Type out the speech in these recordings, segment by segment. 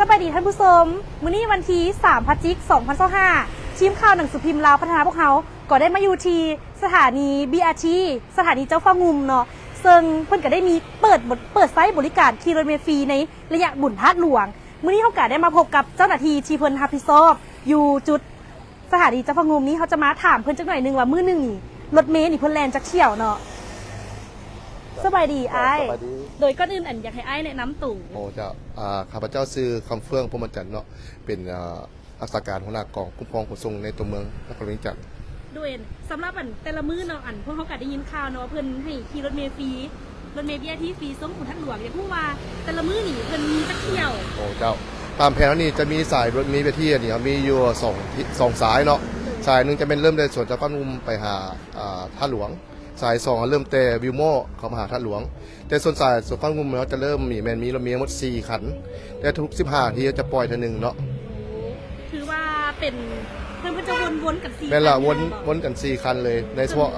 สวัสดีท่านผู้ชมมื้อนี้วันที่3 พฤศจิกายน 2025ทีมข่าวหนังสือพิมพ์ลาวพัฒนาพวกเขาก็ได้มาอยู่ที่สถานี BRT สถานีเจ้าฟ้างุมเนาะซึ่งเพิ่นก็ได้มีเปิดไซต์บริการขี่รถเมล์ฟรีในระยะบุญธาตุหลวงมื้อนี้เฮาก็ได้มาพบกับเจ้าหน้าที่ที่เพิ่นรับผิดชอบอยู่จุดสถานีเจ้าฟ้างุมนี้เขาจะมาถามเพิ่นจักหน่อยนึงว่ามื้อนึงนี่รถเมล์นี่เพิ่นแล่นจักเที่ยวเนาะสบายดีอ้ายโดยก่อนอื่นอันอยากให้อ้ายแนะนำตู่โอ้เจ้าข้าพเจ้าซื้อคำเฟื่องพรหมจันทร์เนาะเป็นรักษาการหัวหน้ากองคุ้มครองขนส่งในตัวเมืองนครปฐมจันทร์ด้วยสำหรับอันแต่ละมื้อเนาะอันพวกเขาก็ได้ยินข่าวเนาะว่าเพิ่นให้ขี่รถเมล์ฟรีรถเมล์ BRT ฟรีส่งขุนทัดหลวงอยากรู้ว่าแต่ละมื้อนี่เพิ่นมีจักเที่ยวโอ้เจ้าตามแผนแล้วนี่จะมีสายรถเมล์ไปที่นี่มีอยู่สองสายเนาะสายหนึ่งจะเป็นเริ่มในส่วนจากก้อนมุมไปหาท่าหลวงสาย2เริ่มแต่วิวโม่เขามาหาท่าหลวงแต่ส่วนสายส่วนก้อนมุมเราจะเริ่มมีรถเมล์หมด4คันแต่ทุก15นาทีจะปล่อยทีนึงเนาะถือว่าเป็นเพิ่นจะวนๆกัน4แม่นละวนกัน4คันเลยในช่วง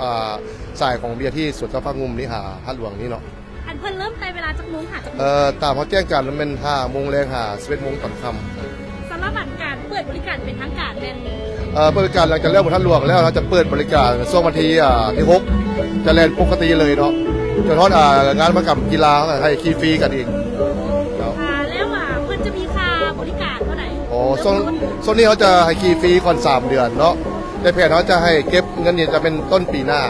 สายของเบียร์ที่สวนเจ้าฟ้างุมนี่หาท่าหลวงนี่เนาะอันเพิ่นเริ่มในเวลาจักโมงหาจักโมงตามเขาแจ้งกันมันเป็น5 โมงแรงหา11 โมงตอนค่ำสำหรับการเปิดบริการเป็นทางการแม่นบริการหลังจากเริ่มบนท่าหลวงแล้วเราจะเปิดบริการช่วงวันที่6จะแลนปกติเลยเนาะจนทอดงานประกำกีฬาให้ขี่ฟรีกันอีกแล้วเพิ่นจะมีค่าบริการเท่าไหร่โอ้ส่วนนี้เขาจะให้ขี่ฟรีก่อน3 เดือนเนาะในแผนเขาจะให้เก็บเงินเนี่ยจะเป็นต้นปีหน้า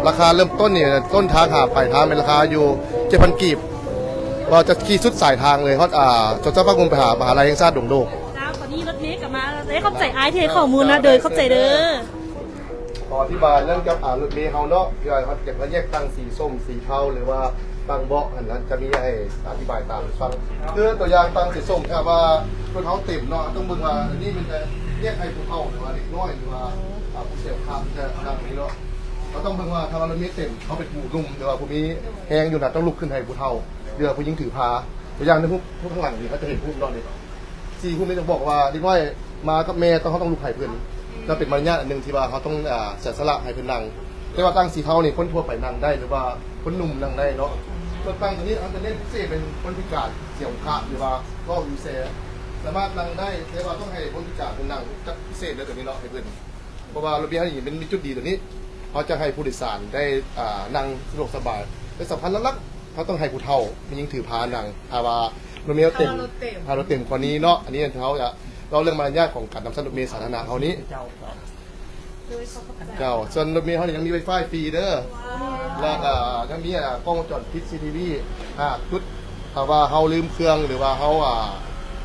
ราคาเริ่มต้นเนี่ยต้นทางหาปลายทางเป็นราคาอยู่ 7,000 กีบเราจะขี่สุดสายทางเลยเขาจนเจ้าฟ้างุมไปหามหาลัยแห่งชาติดงโดกตอนนี้รถเมล์กลับมาได้เข้าใจไอเทข้อมูลนะเดินเข้าใจเด้ออธิบายเรื่องกับรถเมล์เขาเนาะที่เขาเก็บแล้วแยกตั้งสีส้มสีเทาหรือว่าตั้งเบาะอันนั้นจะมีให้อธิบายตามฟังคือตัวอย่างตั้งสีส้มถ้าว่ารถเขาเต็มเนาะต้องเบิ่งว่านี่มันจะแยกให้ผู้เฒ่าหรือว่าเด็กน้อยหรือว่าผู้เสียภาพจะทำนี้เนาะเราต้องเบิ่งว่าถ้ารถเมล์เต็มเขาเป็นผู้นุ่มหรือว่าผู้มีแหงอยู่นะต้องลุกขึ้นให้ผู้เฒ่าเรือผู้หญิงถือพาตัวอย่างในผู้ข้างหลังนี่เขาจะเห็นผู้นอนนี่สี่ผู้นี้จะบอกว่าเด็กน้อยมากับแม่เขาต้องลุกให้เพื่อนจะเป็นมารยาทอันหนึ่งที่ว่าเขาต้องเสียสละให้เพื่อนนั่งแต่ว่าตั้งสีเทานี่คนทั่วไปนั่งได้หรือว่าคนหนุ่มนั่งได้เนาะส่วนตั้งตัวนี้เขาจะเล่นพิเศษเป็นคนพิการเสี่ยวขาหรือว่าก็วีเซ่สามารถนั่งได้แต่ว่าต้องให้คนพิการเป็นนั่งจัดพิเศษเลยตัวนี้เนาะให้เพื่อนเพราะว่าระเบียงนี่เป็นมีจุดดีตัวนี้เขาจะให้ผู้โดยสารได้นั่งสะดวกสบายแต่สำคัญลักๆเขาต้องให้ผู้เฒ่ามียิ่งถือพานั่งถ้าว่ารถเมล์เต็มถ้ารถเต็มกว่านี้เนาะอันนี้เขาจะเราเรื่องมารยาทของการนำรถเมล์สาธารณะเขานี้เจ้าส่วนรถเมล์เขายังมีไวไฟฟรีเด้อและยังมีกล้องวงจรปิด CCTV จุดถ้าว่าเขาลืมเครื่องหรือว่าเขา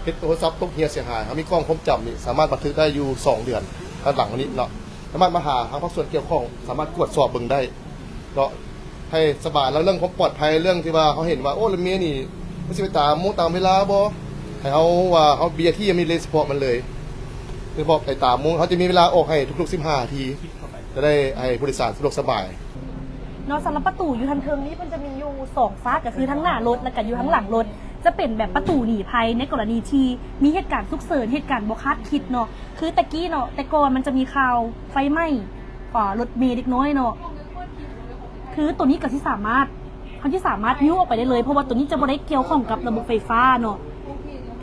เฮ็ดโทรศัพท์ตกเฮียเสียหายเขามีกล้องคมจับนี่สามารถบันทึกได้อยู่2 เดือนด้านหลังนี้เนาะสามารถมาหาทางภาคส่วนเกี่ยวข้องสามารถตรวจสอบเบิ่งได้เนาะให้สบายแล้วเรื่องความปลอดภัยเรื่องที่ว่าเขาเห็นว่าโอ้รถเมล์นี่ไม่ใช่ไปตามเวลาบ่ให้เขาว่าเขาเบียร์ที่ยังมีเลนส์เฉพาะมันเลยคือบอกไปตามมุ้งเขาจะมีเวลาออกให้ทุกๆ15 นาทีจะได้ให้ผู้โดยสารสะดวกสบายนอกสำหรับประตูอยู่ทางเทิงนี้มันจะมีอยู่2ฝาก็คือทั้งหน้ารถและก็อยู่ทั้งหลังรถจะเป็นแบบประตูหนีภัยในกรณีที่มีเหตุการณ์ฉุกเฉินเหตุการณ์บ่คาดคิดเนาะคือตะกี้เนาะแต่ก่อนมันจะมีข่าวไฟไหม้รถเมล์เด็กน้อยเนาะคือตัวนี้ก็ที่สามารถยิ้วออกไปได้เลยเพราะว่าตัวนี้จะบ่ได้เกี่ยวข้องกับระบบไฟฟ้าเนาะ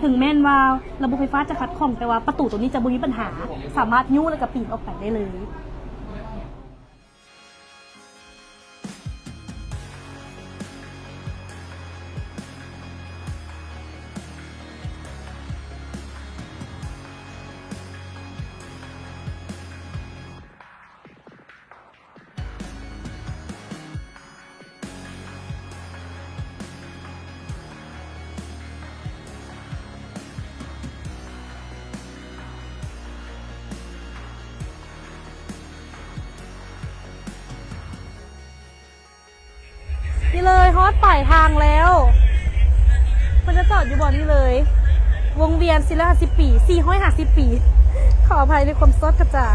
ถึงแม้นว่าระบบไฟฟ้าจะขัดข้องแต่ว่าประตูตัวนี้จะบ่มีปัญหาสามารถยิ้วแล้วก็ปีนออกไปได้เลยนี่เลยฮอตปลายทางแล้วมันจะจอดอยู่บ่อนี้เลยวงเวียนศิลา50 ปี450 ปีขออภัยในความซดกระจา